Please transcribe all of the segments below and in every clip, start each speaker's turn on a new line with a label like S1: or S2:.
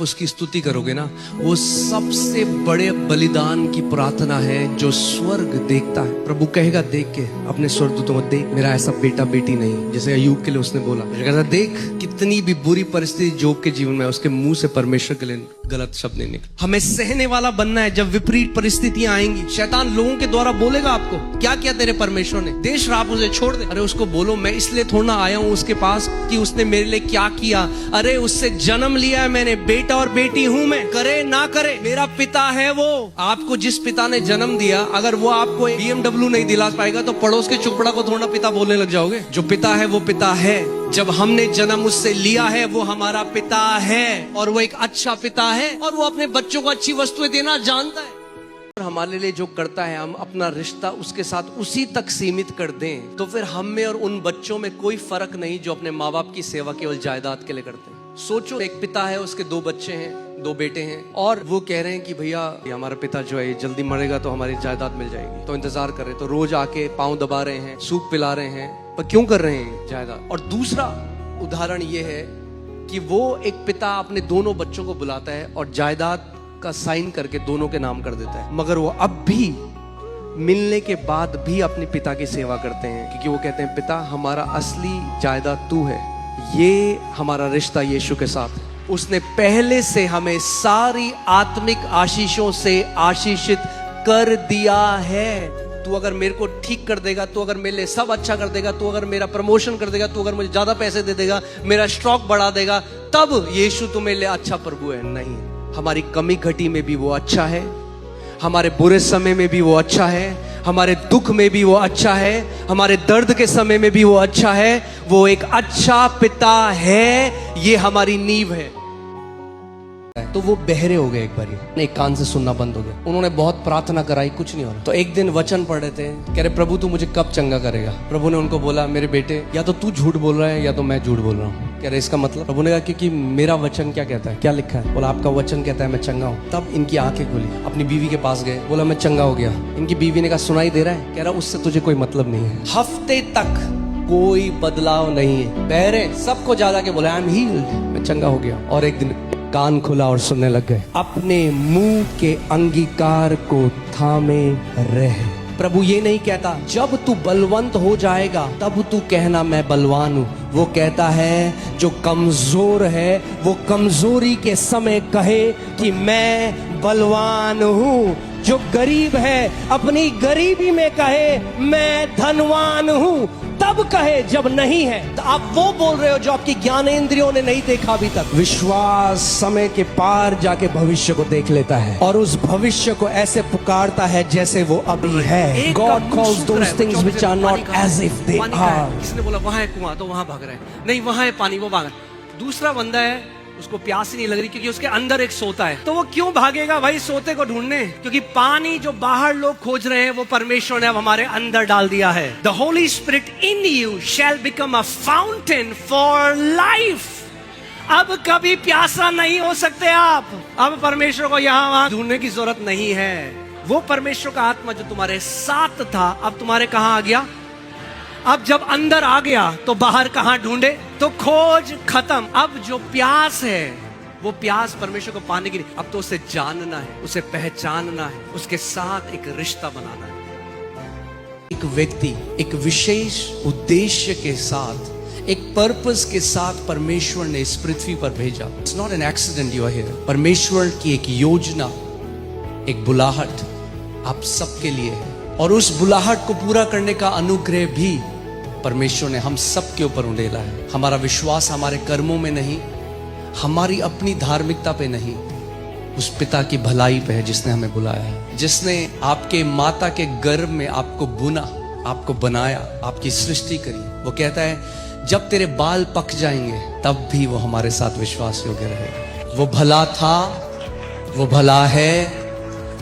S1: उसकी स्तुति करोगे ना, वो सबसे बड़े बलिदान की प्रार्थना है जो स्वर्ग देखता है। प्रभु कहेगा देख के अपने स्वर्गदूतों को, देख मेरा ऐसा बेटा बेटी नहीं, जैसे अय्यूब के लिए उसने बोला। कहता देख कितनी भी बुरी परिस्थिति जोब के जीवन में, उसके मुंह से परमेश्वर के लिए गलत शब्द नहीं निकले। हमें सहने वाला बनना है। जब विपरीत परिस्थितियां आएंगी, शैतान लोगों के द्वारा बोलेगा आपको, क्या किया तेरे परमेश्वर ने, दे श्राप उसे, छोड़ दे। अरे उसको बोलो मैं इसलिए थोड़ा आया हूं उसके पास कि उसने मेरे लिए क्या किया। अरे उससे जन्म लिया है मैंने, बेटा और बेटी हूं मैं, करे ना करे मेरा पिता है वो। आपको जिस पिता ने जन्म दिया, अगर वो आपको BMW नहीं दिला पाएगा तो पड़ोस के चुपड़ा को थोड़ा पिता बोलने लग जाओगे। जो पिता है वो पिता है। जब हमने जन्म उससे लिया है, वो हमारा पिता है और वो एक अच्छा पिता है और वो अपने बच्चों को अच्छी वस्तुएं देना जानता है। हमारे लिए जो करता है, हम अपना रिश्ता उसके साथ उसी तक सीमित कर दें तो फिर हम में और उन बच्चों में कोई फर्क नहीं जो अपने माँ बाप की सेवा केवल जायदाद के लिए करते हैं। सोचो, एक पिता है, उसके 2 बच्चे हैं, 2 बेटे हैं, और वो कह रहे हैं कि भैया हमारा पिता जो है जल्दी मरेगा तो हमारी जायदाद मिल जाएगी, तो इंतजार कर रहे हैं। तो रोज आके पाँव दबा रहे हैं, सूप पिला रहे हैं, पर क्यों कर रहे हैं जायदाद। और दूसरा उदाहरण ये है कि वो एक पिता अपने दोनों बच्चों को बुलाता है और जायदाद का साइन करके दोनों के नाम कर देता है, मगर वो अब भी मिलने के बाद भी अपने पिता की सेवा करते हैं, क्योंकि वो कहते हैं पिता हमारा असली जायदाद तू है। ये हमारा रिश्ता यीशु के साथ है। उसने पहले से हमें सारी आत्मिक आशीषों से आशीषित कर दिया है। तू अगर मेरे को ठीक कर देगा, तू अगर मेरे लिए सब अच्छा कर देगा, तू अगर मेरा प्रमोशन कर देगा, तू अगर मुझे ज्यादा पैसे दे देगा, मेरा स्टॉक बढ़ा देगा, तब यीशु तुम्हें लिए अच्छा प्रभु है। नहीं, हमारी कमी घटी में भी वो अच्छा है, हमारे बुरे समय में भी वो अच्छा है, हमारे दुख में भी वो अच्छा है, हमारे दर्द के समय में भी वो अच्छा है। वो एक अच्छा पिता है। ये हमारी नींव है। तो वो बहरे हो गए, एक बार एक कान से सुनना बंद हो गया। उन्होंने बहुत प्रार्थना कराई, कुछ नहीं हो रहा। तो एक दिन वचन पढ़ रहे थे, कह रहे प्रभु तू मुझे कब चंगा करेगा। प्रभु ने उनको बोला मेरे बेटे, या तो तू झूठ बोल रहा है या तो मैं झूठ बोल रहा हूँ। कह रहे इसका मतलब। प्रभु ने कहा क्योंकि मेरा वचन क्या कहता है, क्या लिखा है। बोला आपका वचन कहता है मैं चंगा हूँ। तब इनकी आंखें खुली, अपनी बीवी के पास गए, बोला मैं चंगा हो गया। इनकी बीवी ने कहा सुनाई दे रहा है। कह रहा उससे तुझे कोई मतलब नहीं है। हफ्ते तक कोई बदलाव नहीं है। बहरे सबको ज्यादा के बोला आई एम हील्ड, मैं चंगा हो गया। और एक दिन कान खुला और सुनने लग गए। अपने मुंह के अंगीकार को थामे रहे। प्रभु ये नहीं कहता जब तू बलवंत हो जाएगा तब तू कहना मैं बलवान हूं। वो कहता है जो कमजोर है वो कमजोरी के समय कहे कि मैं बलवान हूं। जो गरीब है अपनी गरीबी में कहे मैं धनवान हूं। तब कहे जब नहीं है। तो आप वो बोल रहे हो जो आपकी ज्ञानेंद्रियों ने नहीं देखा अभी तक। विश्वास समय के पार जाके भविष्य को देख लेता है और उस भविष्य को ऐसे पुकारता है जैसे वो अभी है। God calls those things which are not as if they are।
S2: किसने बोला वहां है कुआं, तो वहां भाग रहे हैं। नहीं वहां है पानी, वो भाग रहा है। दूसरा बंदा है, उसको प्यास ही नहीं लग रही क्योंकि उसके अंदर एक सोता है। तो वो क्यों भागेगा भाई सोते को ढूंढने, क्योंकि पानी जो बाहर लोग खोज रहे हैं वो परमेश्वर ने अब हमारे अंदर डाल दिया है। The Holi spirit in you shall become a fountain for life. अब कभी प्यासा नहीं हो सकते आप। अब परमेश्वर को यहाँ वहां ढूंढने की जरूरत नहीं है। वो परमेश्वर का आत्मा जो तुम्हारे साथ था अब तुम्हारे कहां आ गया। अब जब अंदर आ गया तो बाहर कहां ढूंढे, तो खोज खत्म। अब जो प्यास है वो प्यास परमेश्वर को पाने की नहीं, अब तो उसे जानना है, उसे पहचानना है, उसके साथ एक रिश्ता बनाना है।
S1: एक व्यक्ति एक विशेष उद्देश्य के साथ, एक पर्पस के साथ परमेश्वर ने इस पृथ्वी पर भेजा। It's not an accident you are here. परमेश्वर की एक योजना, एक बुलाहट आप सबके लिए है और उस बुलाहट को पूरा करने का अनुग्रह भी परमेश्वर ने हम सब के ऊपर उंडेला है। हमारा विश्वास हमारे कर्मों में नहीं, हमारी अपनी धार्मिकता पे नहीं, उस पिता की भलाई पे है जिसने हमें बुलाया है, जिसने आपके माता के गर्भ में आपको बुना, आपको बनाया, आपकी सृष्टि करी। वो कहता है जब तेरे बाल पक जाएंगे तब भी वो हमारे साथ विश्वास योग्य रहेगा। वो भला था, वो भला है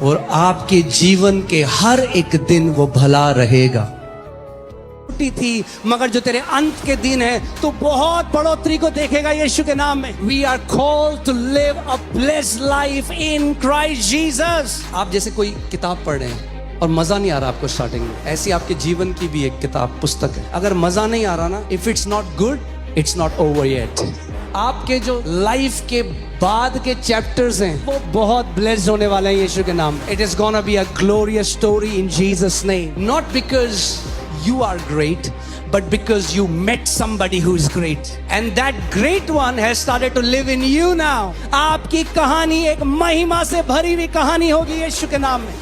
S1: और आपके जीवन के हर एक दिन वो भला रहेगा। थी मगर जो तेरे अंत के दिन है तो बहुत बढ़ोतरी को देखेगा यीशु के नाम में। We are called to live a blessed life in Christ Jesus। आप जैसे कोई किताब पढ़ रहे हैं और मजा नहीं आ रहा आपको स्टार्टिंग में, ऐसी आपके जीवन की भी एक किताब पुस्तक है। अगर मजा नहीं आ रहा ना, if it's not good, it's not over yet।
S3: आपके जो लाइफ के बाद के चैप्टर्स हैं वो बहुत ब्लेस्ड होने वाले हैं यीशु के नाम। It is gonna be a glorious story in Jesus name, not because you are great, but because you met somebody who is great, and that great one has started to live in you now. आपकी कहानी एक महिमा से भरी हुई कहानी होगी यीशु के नाम में।